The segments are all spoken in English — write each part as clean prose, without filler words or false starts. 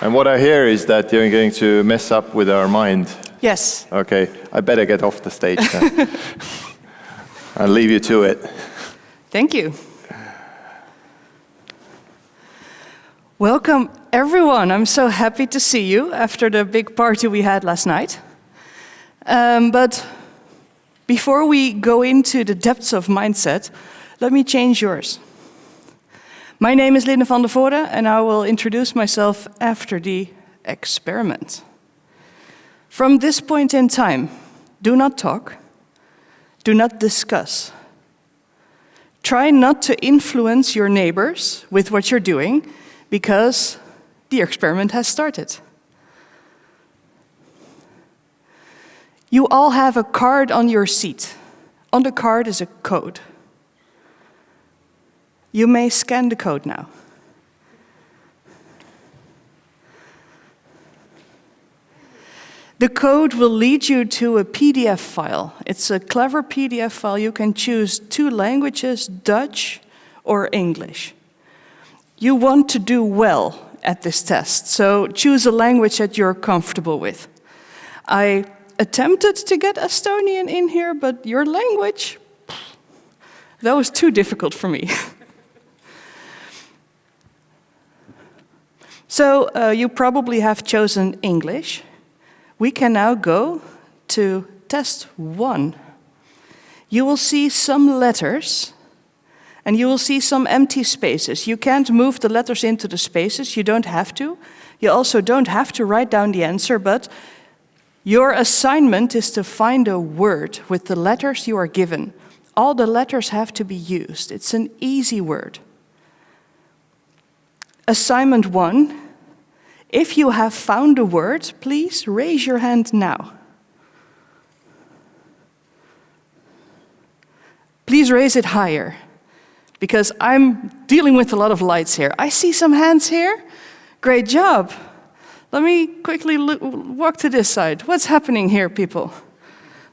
And what I hear is that you're going to mess up with our mind. Yes. Okay, I better get off the stage then. I'll leave you to it. Thank you. Welcome, everyone. I'm so happy to see you after the big party we had last night. But before we go into the depths of mindset, let me change yours. My name is Linde van der Vooren, and I will introduce myself after the experiment. From this point in time, do not talk, do not discuss. Try not to influence your neighbors with what you're doing, because the experiment has started. You all have a card on your seat. On the card is a code. You may scan the code now. The code will lead you to a PDF file. It's a clever PDF file. You can choose 2 languages, Dutch or English. You want to do well at this test, so choose a language that you're comfortable with. I attempted to get Estonian in here, but your language, that was too difficult for me. So you probably have chosen English. We can now go to test 1. You will see some letters, and you will see some empty spaces. You can't move the letters into the spaces. You don't have to. You also don't have to write down the answer, but your assignment is to find a word with the letters you are given. All the letters have to be used. It's an easy word. Assignment 1. If you have found a word, please raise your hand now. Please raise it higher, because I'm dealing with a lot of lights here. I see some hands here. Great job. Let me quickly walk to this side. What's happening here, people?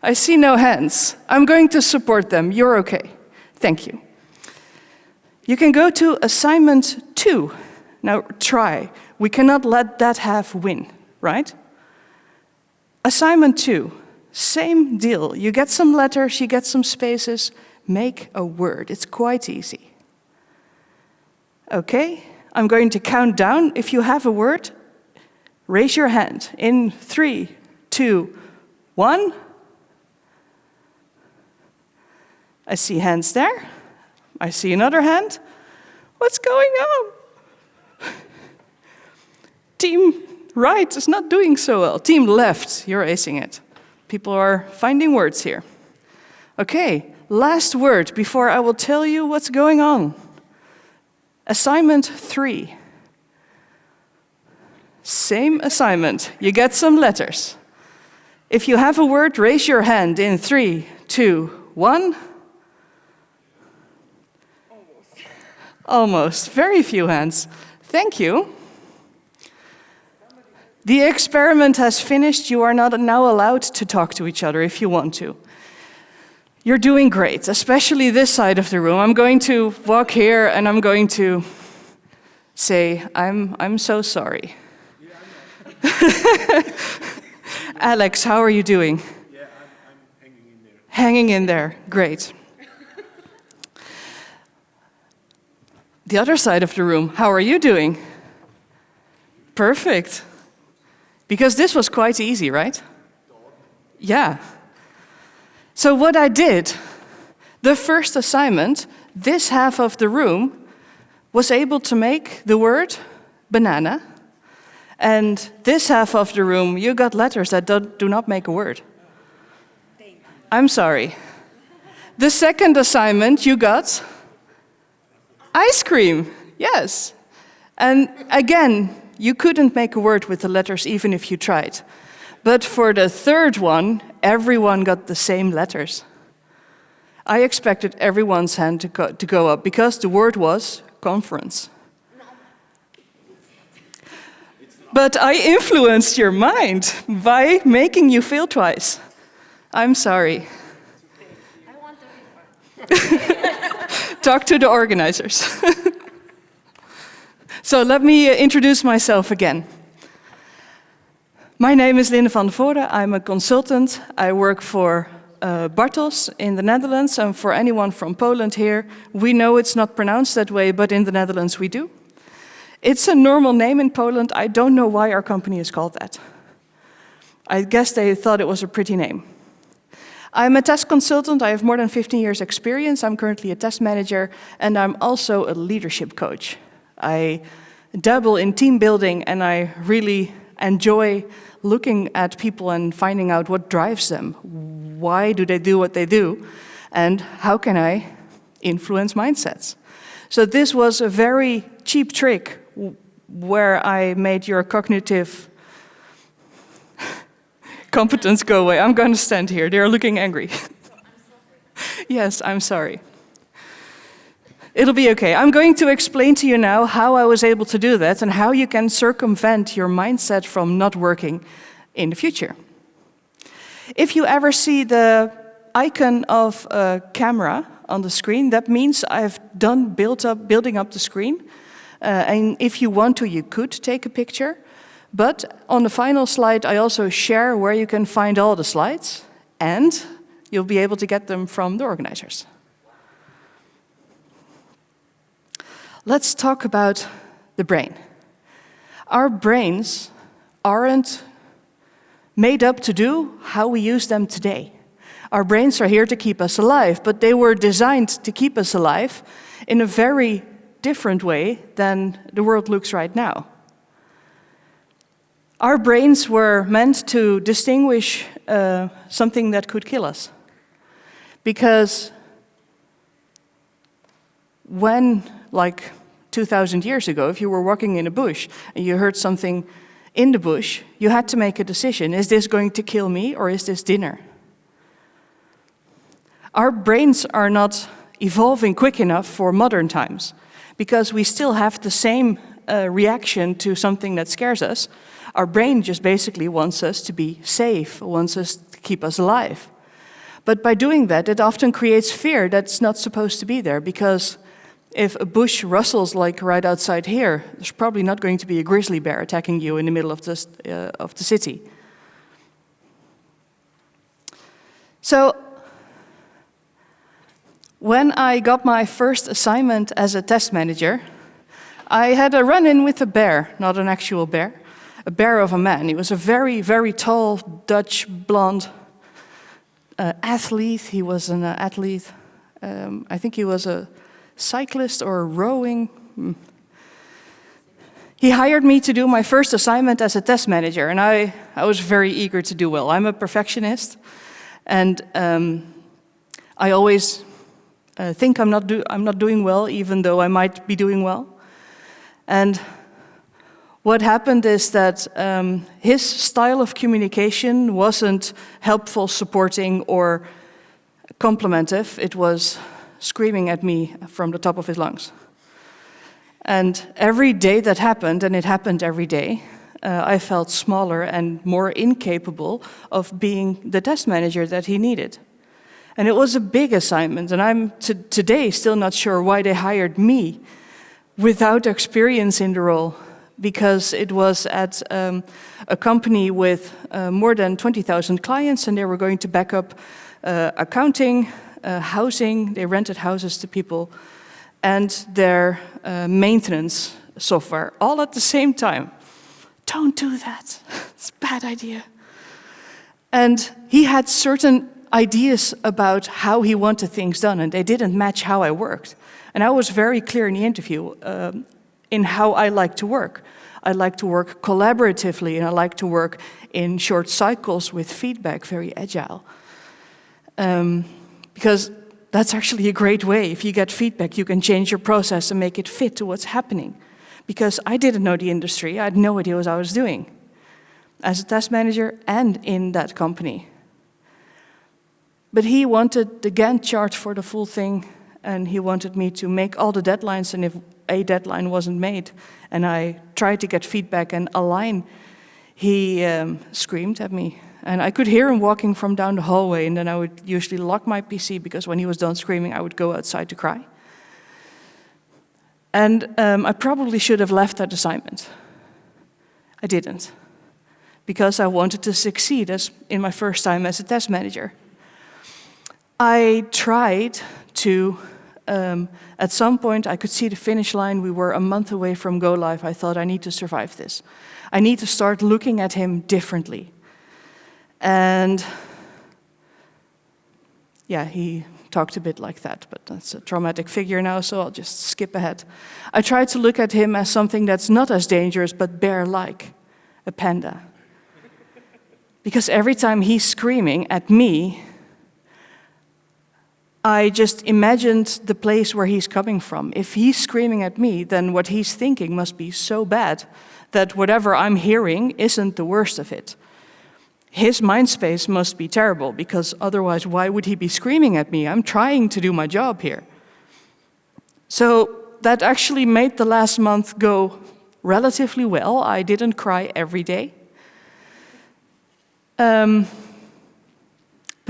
I see no hands. I'm going to support them. You're okay. Thank you. You can go to assignment 2. Now try. We cannot let that half win, right? Assignment 2, same deal. You get some letters, you get some spaces, make a word. It's quite easy. Okay, I'm going to count down. If you have a word, raise your hand. In 3, 2, 1. I see hands there. I see another hand. What's going on? Team right is not doing so well. Team left, you're acing it. People are finding words here. Okay, last word before I will tell you what's going on. Assignment 3. Same assignment. You get some letters. If you have a word, raise your hand in 3, 2, 1. Almost. Very few hands. Thank you. The experiment has finished. You are not now allowed to talk to each other if you want to. You're doing great, especially this side of the room. I'm going to walk here and I'm going to say, I'm so sorry. Yeah, Alex, how are you doing? Yeah, I'm hanging in there. Hanging in there, great. The other side of the room, how are you doing? Perfect. Because this was quite easy, right? Yeah. So what I did, the first assignment, this half of the room was able to make the word banana. And this half of the room, you got letters that do not make a word. I'm sorry. The second assignment, you got ice cream. Yes. And again, you couldn't make a word with the letters even if you tried. But for the third one, everyone got the same letters. I expected everyone's hand to go up because the word was conference. But I influenced your mind by making you fail twice. I'm sorry. I want to refund. Talk to the organizers. So let me introduce myself again. My name is Linde van Vooren. I'm a consultant. I work for Bartels in the Netherlands, and for anyone from Poland here, we know it's not pronounced that way, but in the Netherlands we do. It's a normal name in Poland. I don't know why our company is called that. I guess they thought it was a pretty name. I'm a test consultant. I have more than 15 years experience. I'm currently a test manager, and I'm also a leadership coach. I dabble in team building, and I really enjoy looking at people and finding out what drives them. Why do they do what they do? And how can I influence mindsets? So this was a very cheap trick where I made your cognitive competence go away. I'm going to stand here. They're looking angry. Yes, I'm sorry. It'll be okay. I'm going to explain to you now how I was able to do that and how you can circumvent your mindset from not working in the future. If you ever see the icon of a camera on the screen, that means I've done building up the screen. And if you want to, you could take a picture. But on the final slide, I also share where you can find all the slides, and you'll be able to get them from the organizers. Let's talk about the brain. Our brains aren't made up to do how we use them today. Our brains are here to keep us alive, but they were designed to keep us alive in a very different way than the world looks right now. Our brains were meant to distinguish something that could kill us. Because when, like 2,000 years ago, if you were walking in a bush and you heard something in the bush, you had to make a decision. Is this going to kill me or is this dinner? Our brains are not evolving quick enough for modern times because we still have the same reaction to something that scares us. Our brain just basically wants us to be safe, wants us to keep us alive. But by doing that, it often creates fear that's not supposed to be there, because if a bush rustles like right outside here, there's probably not going to be a grizzly bear attacking you in the middle of the city. So, when I got my first assignment as a test manager, I had a run-in with a bear, not an actual bear, a bear of a man. He was a very, very tall, Dutch, blonde athlete. He was an athlete. I think he was a cyclist or rowing. He hired me to do my first assignment as a test manager, and I was very eager to do well. I'm a perfectionist, and I always think I'm not doing well, even though I might be doing well. And what happened is that his style of communication wasn't helpful, supporting, or complimentive. It was screaming at me from the top of his lungs. And every day that happened, and it happened every day, I felt smaller and more incapable of being the test manager that he needed. And it was a big assignment, and I'm today still not sure why they hired me without experience in the role, because it was at a company with more than 20,000 clients, and they were going to back up accounting, housing, they rented houses to people, and their maintenance software, all at the same time. Don't do that, it's a bad idea. And he had certain ideas about how he wanted things done, and they didn't match how I worked. And I was very clear in the interview in how I like to work. I like to work collaboratively, and I like to work in short cycles with feedback, very agile. Because that's actually a great way. If you get feedback, you can change your process and make it fit to what's happening. Because I didn't know the industry, I had no idea what I was doing as a test manager and in that company. But he wanted the Gantt chart for the full thing, and he wanted me to make all the deadlines, and if a deadline wasn't made, and I tried to get feedback and align, he screamed at me. And I could hear him walking from down the hallway, and then I would usually lock my PC, because when he was done screaming, I would go outside to cry. And I probably should have left that assignment. I didn't. because I wanted to succeed as in my first time as a test manager. I tried to, at some point I could see the finish line. We were a month away from go live. I thought, I need to survive this. I need to start looking at him differently. And yeah, he talked a bit like that, but that's a traumatic figure now, so I'll just skip ahead. I tried to look at him as something that's not as dangerous, but bear-like, a panda. Because every time he's screaming at me, I just imagined the place where he's coming from. If he's screaming at me, then what he's thinking must be so bad that whatever I'm hearing isn't the worst of it. His mind space must be terrible, because otherwise why would he be screaming at me? I'm trying to do my job here. So that actually made the last month go relatively well. I didn't cry every day. But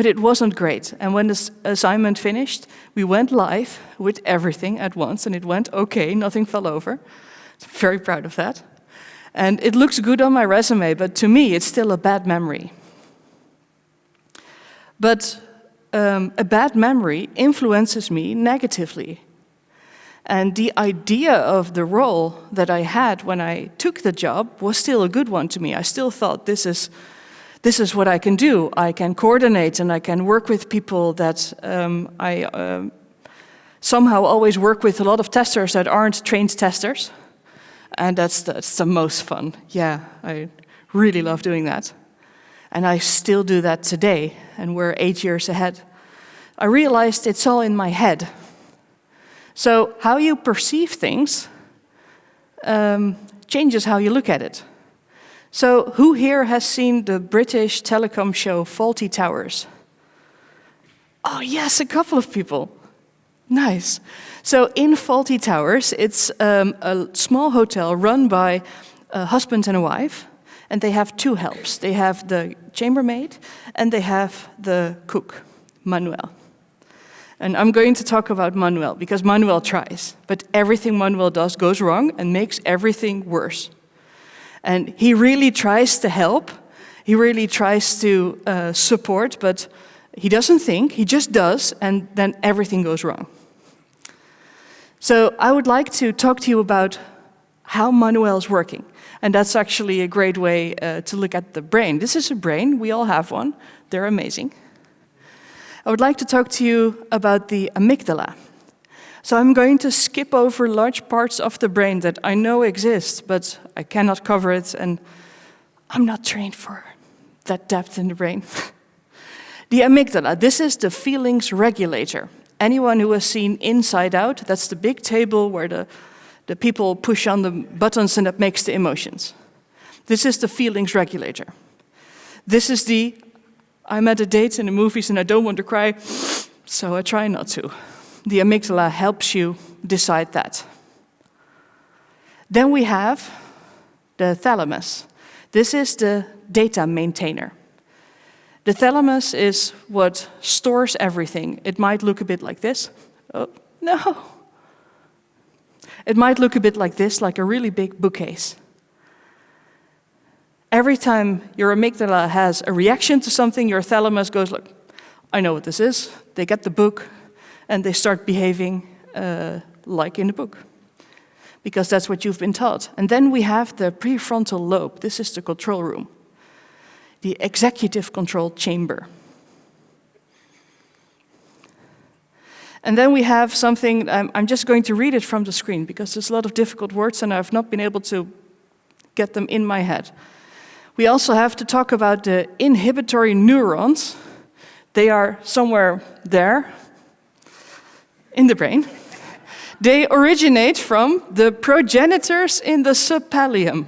it wasn't great. And when this assignment finished, we went live with everything at once, and it went okay, nothing fell over. I'm very proud of that. And it looks good on my resume, but to me, it's still a bad memory. But a bad memory influences me negatively. And the idea of the role that I had when I took the job was still a good one to me. I still thought, this is what I can do. I can coordinate and I can work with people that I somehow always work with a lot of testers that aren't trained testers. And that's the most fun. Yeah, I really love doing that. And I still do that today, and we're 8 years ahead. I realized it's all in my head. So how you perceive things changes how you look at it. So who here has seen the British telecom show Fawlty Towers? Oh yes, a couple of people. Nice. So in Fawlty Towers, it's a small hotel run by a husband and a wife, and they have two helps. They have the chambermaid, and they have the cook, Manuel. And I'm going to talk about Manuel, because Manuel tries, but everything Manuel does goes wrong and makes everything worse. And he really tries to help, he really tries to support, but he doesn't think, he just does, and then everything goes wrong. So I would like to talk to you about how Manuel is working. And that's actually a great way to look at the brain. This is a brain, we all have one, they're amazing. I would like to talk to you about the amygdala. So I'm going to skip over large parts of the brain that I know exist, but I cannot cover it, and I'm not trained for that depth in the brain. The amygdala, this is the feelings regulator. Anyone who has seen Inside Out, that's the big table where the people push on the buttons and that makes the emotions. This is the feelings regulator. This is the, I'm at a date in the movies and I don't want to cry, so I try not to. The amygdala helps you decide that. Then we have the thalamus. This is the data maintainer. The thalamus is what stores everything. It might look a bit like this. Oh, no. It might look a bit like this, like a really big bookcase. Every time your amygdala has a reaction to something, your thalamus goes like, I know what this is. They get the book and they start behaving like in the book. Because that's what you've been taught. And then we have the prefrontal lobe. This is the control room. The executive control chamber. And then we have something, I'm just going to read it from the screen because there's a lot of difficult words and I've not been able to get them in my head. We also have to talk about the inhibitory neurons. They are somewhere there in the brain. They originate from the progenitors in the subpallium.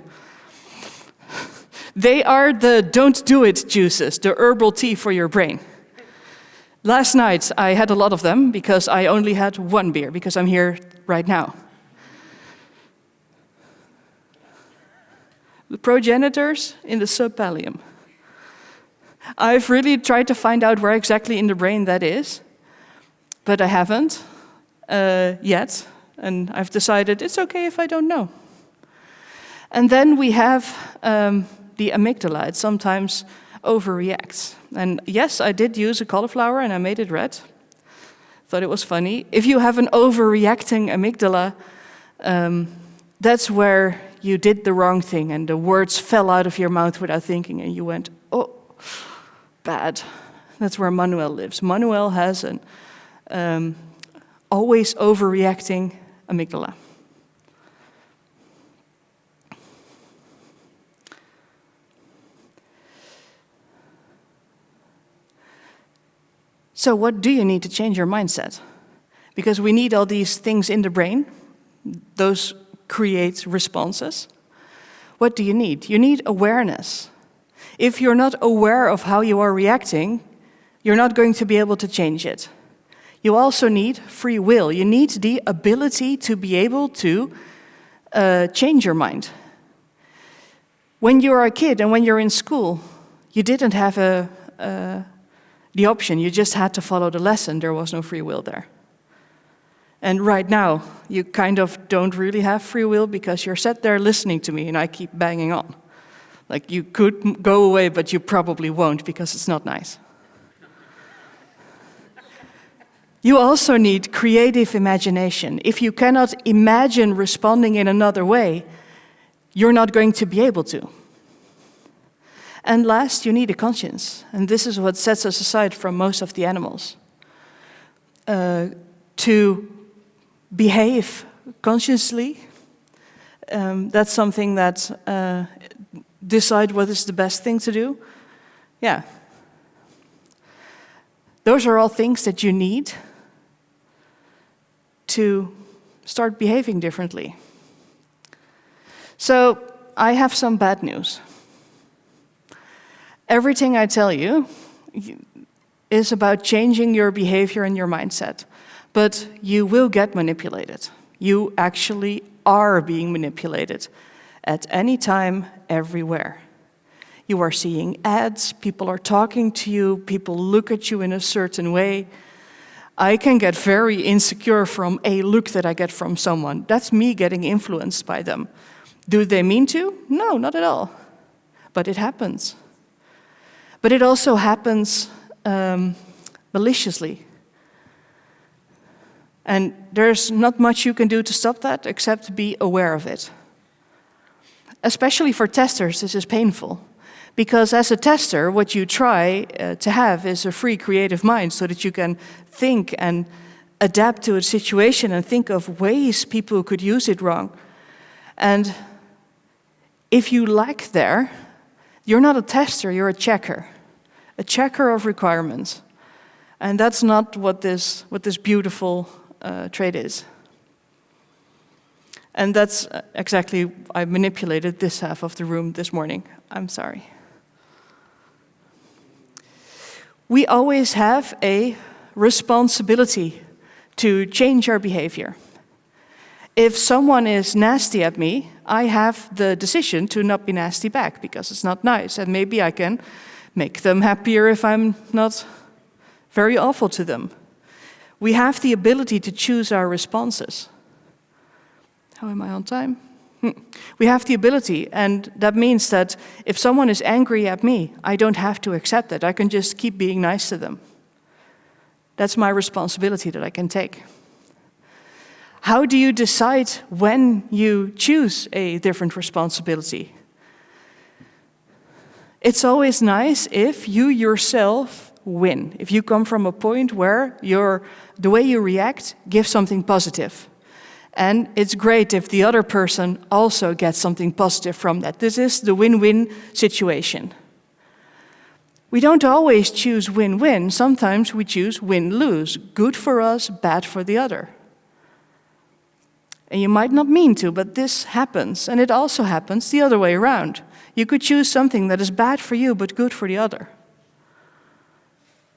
They are the don't do it juices, the herbal tea for your brain. Last night I had a lot of them because I only had one beer because I'm here right now. The progenitors in the subpallium. I've really tried to find out where exactly in the brain that is, but I haven't yet, and I've decided it's okay if I don't know. And then we have the amygdala. It sometimes overreacts. And yes, I did use a cauliflower and I made it red. Thought it was funny. If you have an overreacting amygdala, that's where you did the wrong thing and the words fell out of your mouth without thinking and you went, oh, bad. That's where Manuel lives. Manuel has an always overreacting amygdala. So what do you need to change your mindset? Because we need all these things in the brain. Those create responses. What do you need? You need awareness. If you're not aware of how you are reacting, you're not going to be able to change it. You also need free will. You need the ability to be able to change your mind. When you are a kid and when you're in school, you didn't have the option. You just had to follow the lesson. There was no free will there. And right now, you kind of don't really have free will because you're sat there listening to me and I keep banging on. Like you could go away, but you probably won't because it's not nice. You also need creative imagination. If you cannot imagine responding in another way, you're not going to be able to. And last, you need a conscience. And this is what sets us aside from most of the animals. To behave consciously, that's something that decide what is the best thing to do. Yeah. Those are all things that you need to start behaving differently. So I have some bad news. Everything I tell you is about changing your behavior and your mindset, but you will get manipulated. You actually are being manipulated at any time, everywhere. You are seeing ads, people are talking to you, people look at you in a certain way. I can get very insecure from a look that I get from someone. That's me getting influenced by them. Do they mean to? No, not at all. But it happens. But it also happens maliciously. And there's not much you can do to stop that except be aware of it. Especially for testers, this is painful. Because as a tester, what you try to have is a free creative mind so that you can think and adapt to a situation and think of ways people could use it wrong. And if you lack there, you're not a tester, you're a checker of requirements. And that's not what this beautiful trait is. And that's exactly, I manipulated this half of the room this morning. I'm sorry. We always have a responsibility to change our behavior. If someone is nasty at me, I have the decision to not be nasty back because it's not nice. And maybe I can make them happier if I'm not very awful to them. We have the ability to choose our responses. How am I on time? We have the ability, and that means that if someone is angry at me, I don't have to accept it. I can just keep being nice to them. That's my responsibility that I can take. How do you decide when you choose a different responsibility? It's always nice if you yourself win. If you come from a point where the way you react gives something positive. And it's great if the other person also gets something positive from that. This is the win-win situation. We don't always choose win-win. Sometimes we choose win-lose. Good for us, bad for the other. And you might not mean to, but this happens. And it also happens the other way around. You could choose something that is bad for you, but good for the other.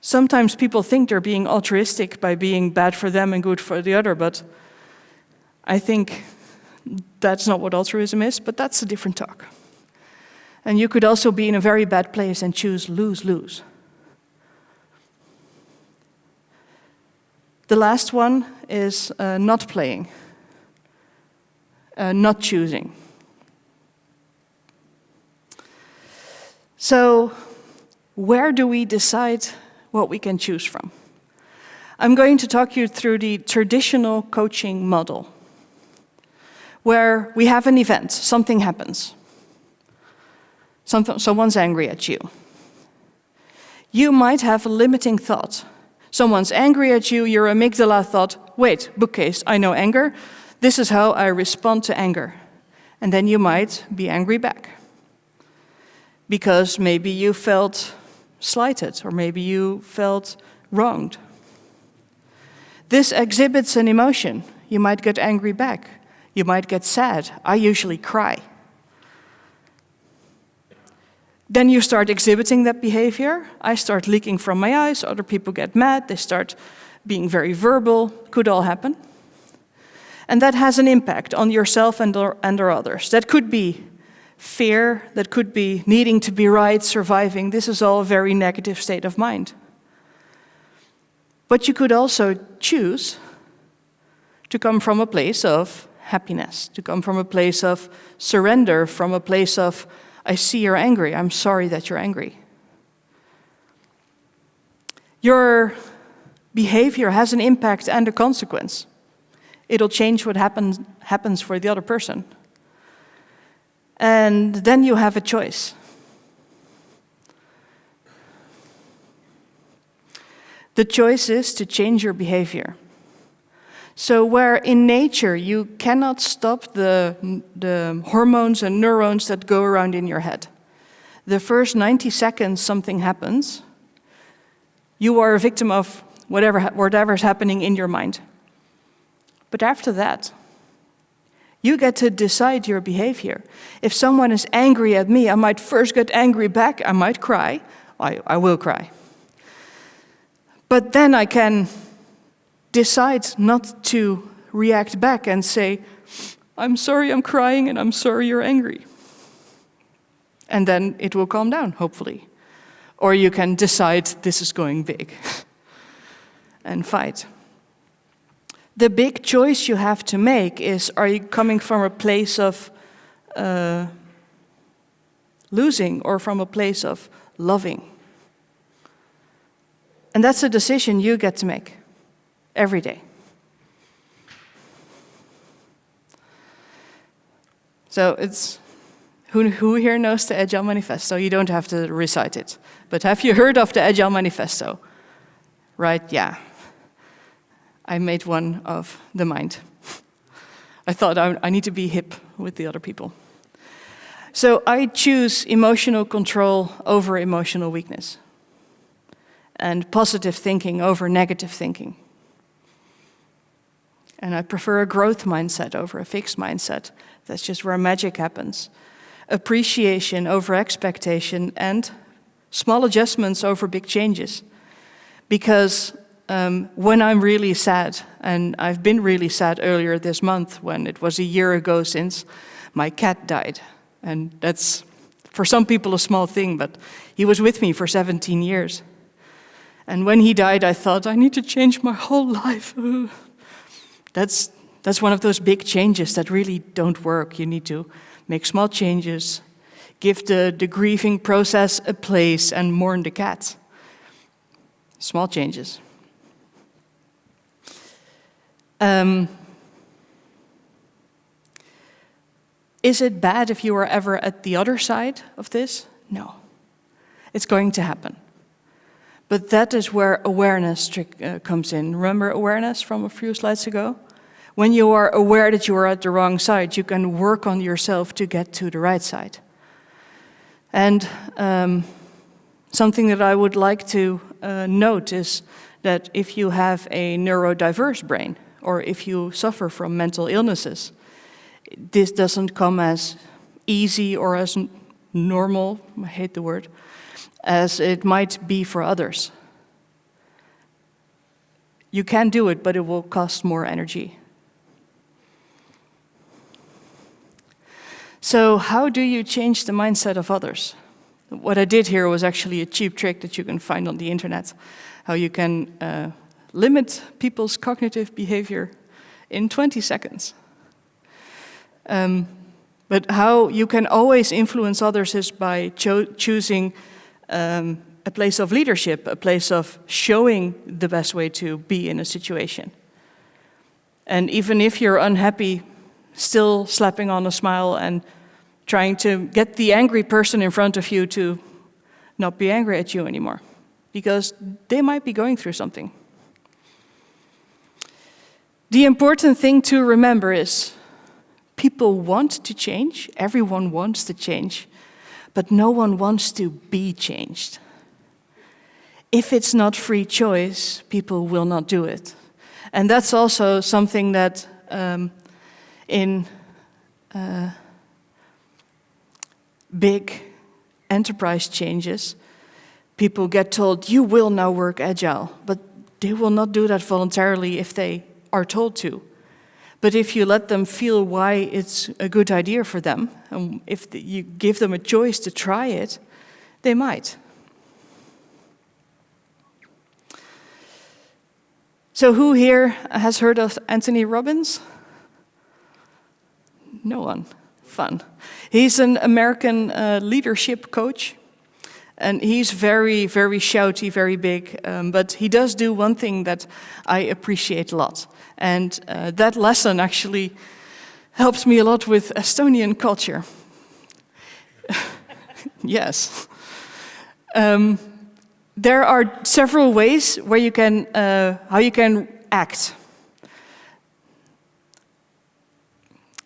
Sometimes people think they're being altruistic by being bad for them and good for the other, but I think that's not what altruism is, but that's a different talk. And you could also be in a very bad place and choose lose-lose. The last one is not playing, not choosing. So, where do we decide what we can choose from? I'm going to talk you through the traditional coaching model, where we have an event, something happens. Someone's angry at you. You might have a limiting thought. Someone's angry at you, your amygdala thought, wait, bookcase, I know anger. This is how I respond to anger. And then you might be angry back. Because maybe you felt slighted, or maybe you felt wronged. This exhibits an emotion. You might get angry back. You might get sad. I usually cry. Then you start exhibiting that behavior. I start leaking from my eyes. Other people get mad. They start being very verbal. Could all happen. And that has an impact on yourself and or others. That could be fear. That could be needing to be right, surviving. This is all a very negative state of mind. But you could also choose to come from a place of happiness, to come from a place of surrender, from a place of, I see you're angry, I'm sorry that you're angry. Your behavior has an impact and a consequence. It'll change what happens for the other person. And then you have a choice. The choice is to change your behavior. So where in nature you cannot stop the hormones and neurons that go around in your head. The first 90 seconds something happens, you are a victim of whatever's happening in your mind. But after that, you get to decide your behavior. If someone is angry at me, I might first get angry back, I might cry, I will cry. But then I can decide not to react back and say, I'm sorry I'm crying and I'm sorry you're angry. And then it will calm down, hopefully. Or you can decide this is going big and fight. The big choice you have to make is, are you coming from a place of losing or from a place of loving? And that's a decision you get to make every day. So it's, who here knows the Agile Manifesto? You don't have to recite it. But have you heard of the Agile Manifesto? Right, yeah. I made one of the mind. I thought I need to be hip with the other people. So I choose emotional control over emotional weakness. And positive thinking over negative thinking. And I prefer a growth mindset over a fixed mindset. That's just where magic happens. Appreciation over expectation, and small adjustments over big changes. Because when I'm really sad, and I've been really sad earlier this month when it was a year ago since my cat died. And that's, for some people, a small thing, but he was with me for 17 years. And when he died, I thought, I need to change my whole life. That's one of those big changes that really don't work. You need to make small changes, give the grieving process a place, and mourn the cat. Small changes. Is it bad if you are ever at the other side of this? No. It's going to happen. But that is where awareness comes in. Remember awareness from a few slides ago? When you are aware that you are at the wrong side, you can work on yourself to get to the right side. And something that I would like to note is that if you have a neurodiverse brain, or if you suffer from mental illnesses, this doesn't come as easy or as normal, I hate the word, as it might be for others. You can do it, but it will cost more energy. So how do you change the mindset of others? What I did here was actually a cheap trick that you can find on the internet, how you can limit people's cognitive behavior in 20 seconds. But how you can always influence others is by choosing a place of leadership, a place of showing the best way to be in a situation. And even if you're unhappy, still slapping on a smile and trying to get the angry person in front of you to not be angry at you anymore, because they might be going through something. The important thing to remember is people want to change, everyone wants to change, but no one wants to be changed. If it's not free choice, people will not do it. And that's also something that in big enterprise changes, people get told, you will now work agile, but they will not do that voluntarily if they are told to. But if you let them feel why it's a good idea for them, and if you give them a choice to try it, they might. So who here has heard of Anthony Robbins? No one. Fun. He's an American leadership coach. And he's very, very shouty, very big. But he does do one thing that I appreciate a lot. And that lesson actually helps me a lot with Estonian culture. Yes. There are several ways where you can, how you can act.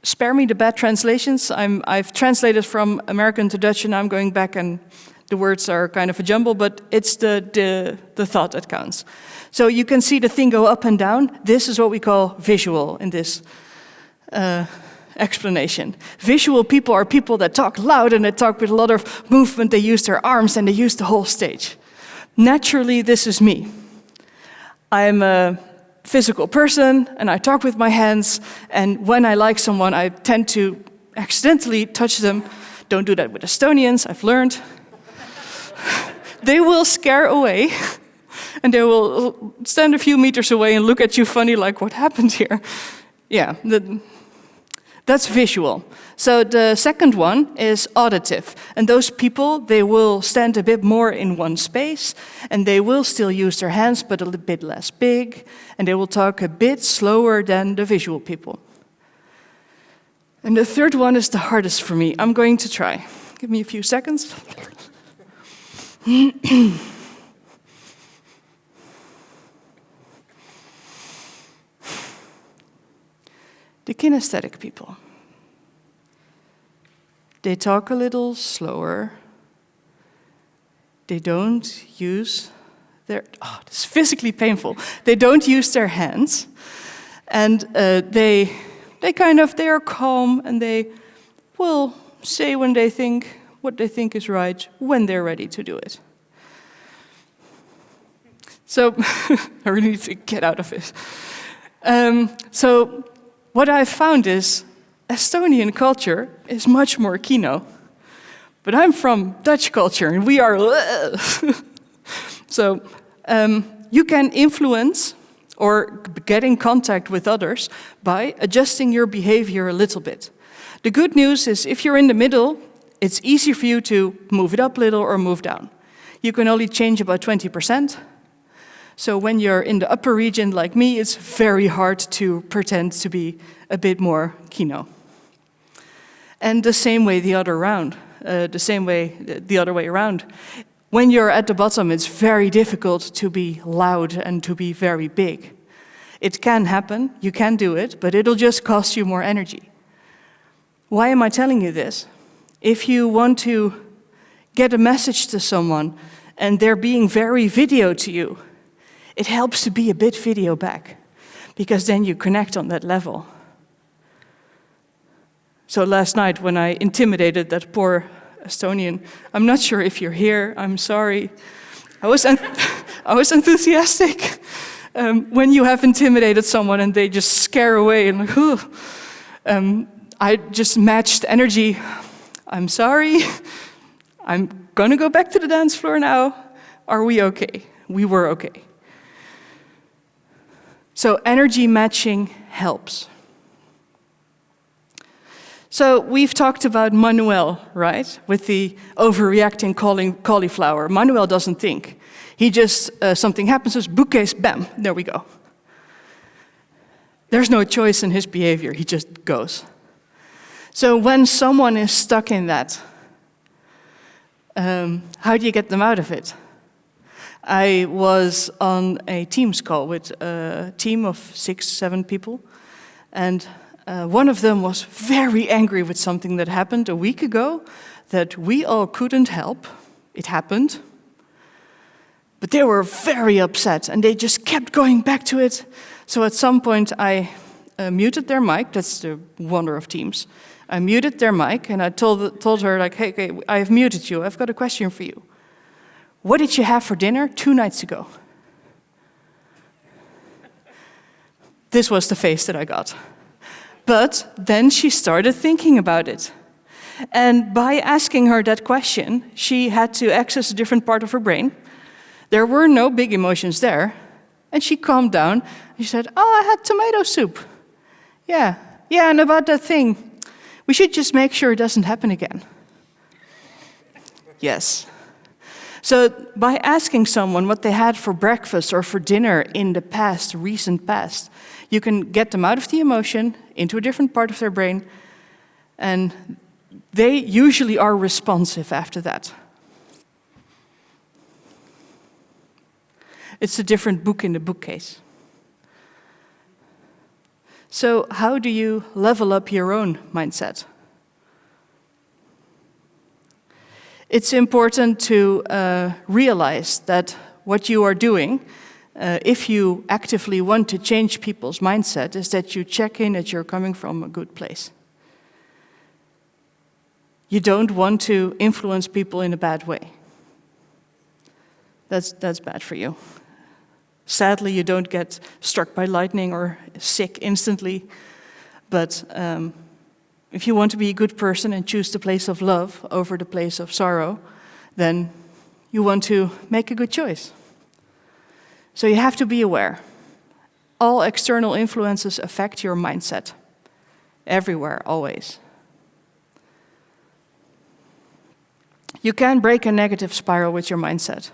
Spare me the bad translations. I've translated from American to Dutch, and I'm going back, and the words are kind of a jumble, but it's the thought that counts. So you can see the thing go up and down. This is what we call visual in this explanation. Visual people are people that talk loud and they talk with a lot of movement. They use their arms and they use the whole stage. Naturally, this is me. I'm a physical person and I talk with my hands, and when I like someone, I tend to accidentally touch them. Don't do that with Estonians, I've learned. They will scare away and they will stand a few meters away and look at you funny like, what happened here? Yeah, that's visual. So the second one is auditive. And those people, they will stand a bit more in one space, and they will still use their hands, but a bit less big, and they will talk a bit slower than the visual people. And the third one is the hardest for me. I'm going to try. Give me a few seconds. The kinesthetic people. They talk a little slower. They don't use their, it's physically painful. They don't use their hands. And they are calm, and they will say when they think what they think is right when they're ready to do it. So I really need to get out of it. So what I've found is Estonian culture is much more kino. But I'm from Dutch culture, and we are... So you can influence or get in contact with others by adjusting your behavior a little bit. The good news is if you're in the middle, it's easy for you to move it up a little or move down. You can only change about 20%. So when you're in the upper region like me, it's very hard to pretend to be a bit more kino. And the same way the other way around. When you're at the bottom, it's very difficult to be loud and to be very big. It can happen, you can do it, but it'll just cost you more energy. Why am I telling you this? If you want to get a message to someone and they're being very video to you, it helps to be a bit video back, because then you connect on that level. So last night when I intimidated that poor Estonian, I'm not sure if you're here, I'm sorry. I was enthusiastic. When you have intimidated someone and they just scare away and I just matched energy. I'm sorry. I'm gonna go back to the dance floor now. Are we okay? We were okay. So energy matching helps. So we've talked about Manuel, right? With the overreacting cauliflower. Manuel doesn't think. He just, something happens, just bookcase, bam, there we go. There's no choice in his behavior, he just goes. So when someone is stuck in that, how do you get them out of it? I was on a Teams call with a team of 6, 7 people, and one of them was very angry with something that happened a week ago that we all couldn't help. It happened. But they were very upset, and they just kept going back to it. So at some point, I muted their mic. That's the wonder of Teams. I muted their mic, and I told her, like, hey, I've muted you. I've got a question for you. What did you have for dinner 2 nights ago? This was the face that I got. But then she started thinking about it. And by asking her that question, she had to access a different part of her brain. There were no big emotions there. And she calmed down. She said, oh, I had tomato soup. Yeah, and about that thing. We should just make sure it doesn't happen again. Yes. So by asking someone what they had for breakfast or for dinner in the past, recent past, you can get them out of the emotion into a different part of their brain, and they usually are responsive after that. It's a different book in the bookcase. So how do you level up your own mindset? It's important to realize that what you are doing, if you actively want to change people's mindset, is that you check in that you're coming from a good place. You don't want to influence people in a bad way. That's bad for you. Sadly, you don't get struck by lightning or sick instantly, but if you want to be a good person and choose the place of love over the place of sorrow, then you want to make a good choice. So you have to be aware. All external influences affect your mindset. Everywhere, always. You can break a negative spiral with your mindset.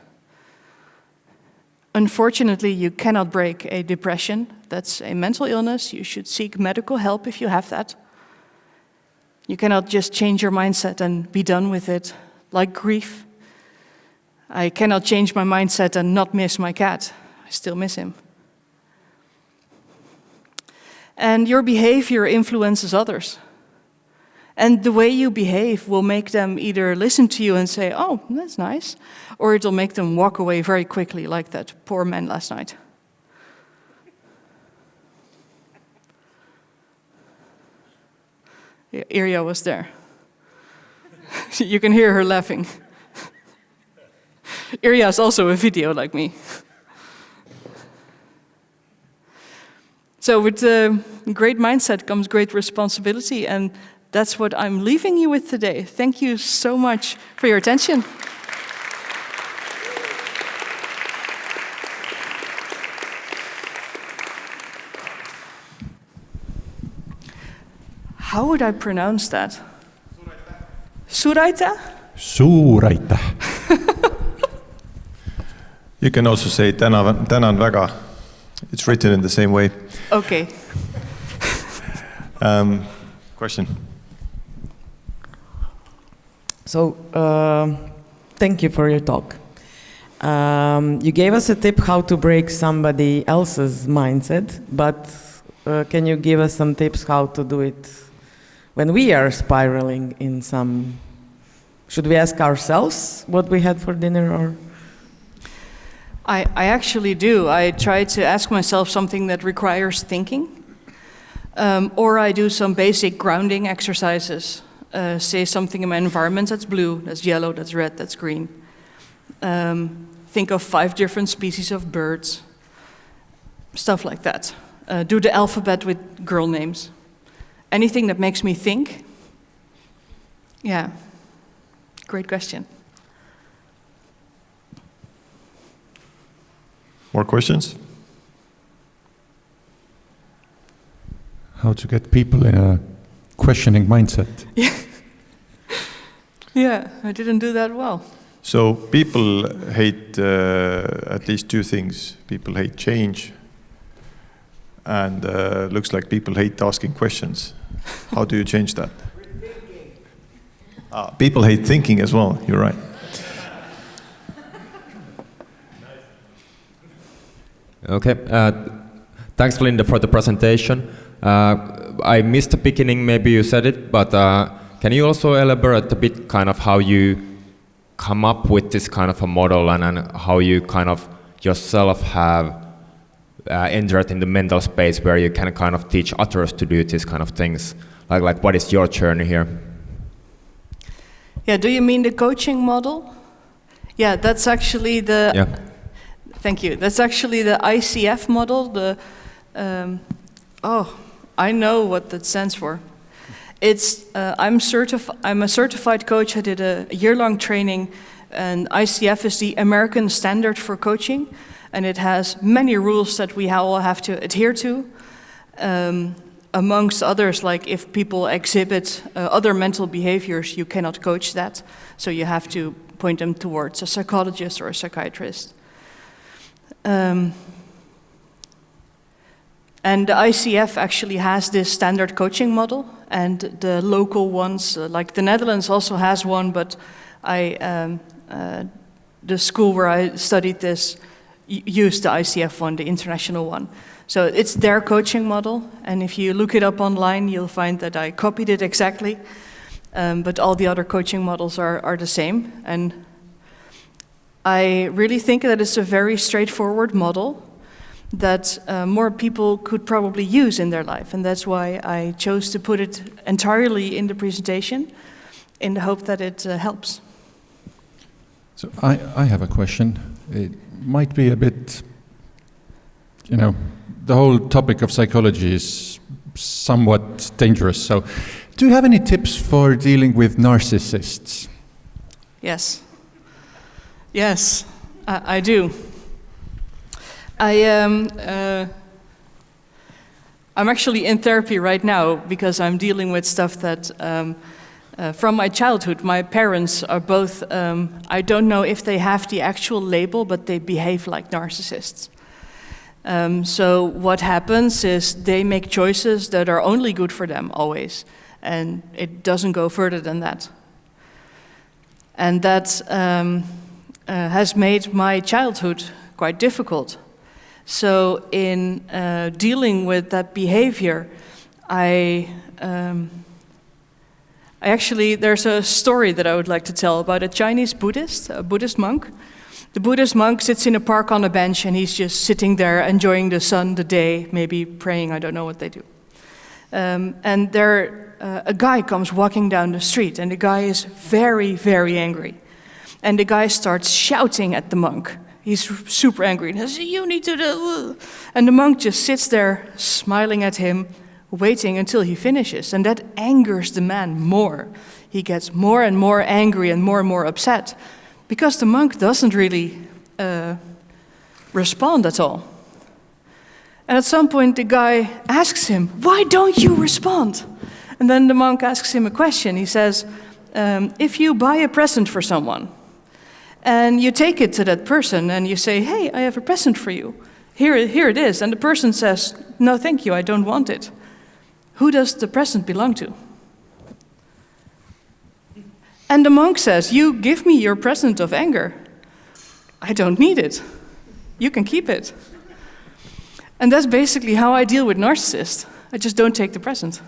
Unfortunately, you cannot break a depression. That's a mental illness. You should seek medical help if you have that. You cannot just change your mindset and be done with it, like grief. I cannot change my mindset and not miss my cat. I still miss him. And your behavior influences others. And the way you behave will make them either listen to you and say, oh, that's nice, or it'll make them walk away very quickly, like that poor man last night. Irja was there. You can hear her laughing. Irja is also a video like me. So with a great mindset comes great responsibility, and that's what I'm leaving you with today. Thank you so much for your attention. How would I pronounce that? Suraita? Suur-aitäh. You can also say tänan väga. It's written in the same way. Okay. Question? So, thank you for your talk. You gave us a tip how to break somebody else's mindset, but can you give us some tips how to do it when we are spiraling in some... Should we ask ourselves what we had for dinner, or...? I actually do. I try to ask myself something that requires thinking, or I do some basic grounding exercises. Say something in my environment that's blue, that's yellow, that's red, that's green. Think of 5 different species of birds, stuff like that. Do the alphabet with girl names. Anything that makes me think. Yeah, great question. More questions? How to get people in a questioning mindset. Yeah, I didn't do that well. So people hate at least two things. People hate change, and looks like people hate asking questions. How do you change that? People hate thinking as well, you're right. Okay, thanks Linda for the presentation. I missed the beginning, maybe you said it, but can you also elaborate a bit kind of how you come up with this kind of a model and how you kind of yourself have entered in the mental space where you can kind of teach others to do these kind of things? Like what is your journey here? Yeah, do you mean the coaching model? Yeah, that's actually the... Yeah. Thank you. That's actually the ICF model. The I know what that stands for. It's I'm a certified coach. I did a year-long training, and ICF is the American standard for coaching, and it has many rules that we all have to adhere to. Amongst others, like if people exhibit other mental behaviors, you cannot coach that. So you have to point them towards a psychologist or a psychiatrist. And the ICF actually has this standard coaching model, and the local ones, like the Netherlands also has one, but the school where I studied this used the ICF one, the international one. So it's their coaching model, and if you look it up online, you'll find that I copied it exactly, but all the other coaching models are the same. And I really think that it's a very straightforward model that more people could probably use in their life, and that's why I chose to put it entirely in the presentation in the hope that it helps. So I have a question. It might be a bit, the whole topic of psychology is somewhat dangerous. So do you have any tips for dealing with narcissists? Yes. Yes, I do. I'm actually in therapy right now because I'm dealing with stuff that from my childhood. My parents are both, I don't know if they have the actual label, but they behave like narcissists. So what happens is they make choices that are only good for them always, and it doesn't go further than that. And that has made my childhood quite difficult. So in dealing with that behavior, there's a story that I would like to tell about a Chinese Buddhist, a Buddhist monk. The Buddhist monk sits in a park on a bench, and he's just sitting there enjoying the sun, the day, maybe praying, I don't know what they do. And a guy comes walking down the street, and the guy is very, very angry. And the guy starts shouting at the monk. He's super angry and says, "You need to do..." And the monk just sits there, smiling at him, waiting until he finishes. And that angers the man more. He gets more and more angry and more upset, because the monk doesn't really respond at all. And at some point, the guy asks him, "Why don't you respond?" And then the monk asks him a question. He says, if you buy a present for someone, and you take it to that person and you say, "Hey, I have a present for you. Here it is." And the person says, "No, thank you, I don't want it." Who does the present belong to? And the monk says, "You give me your present of anger. I don't need it. You can keep it." And that's basically how I deal with narcissists. I just don't take the present.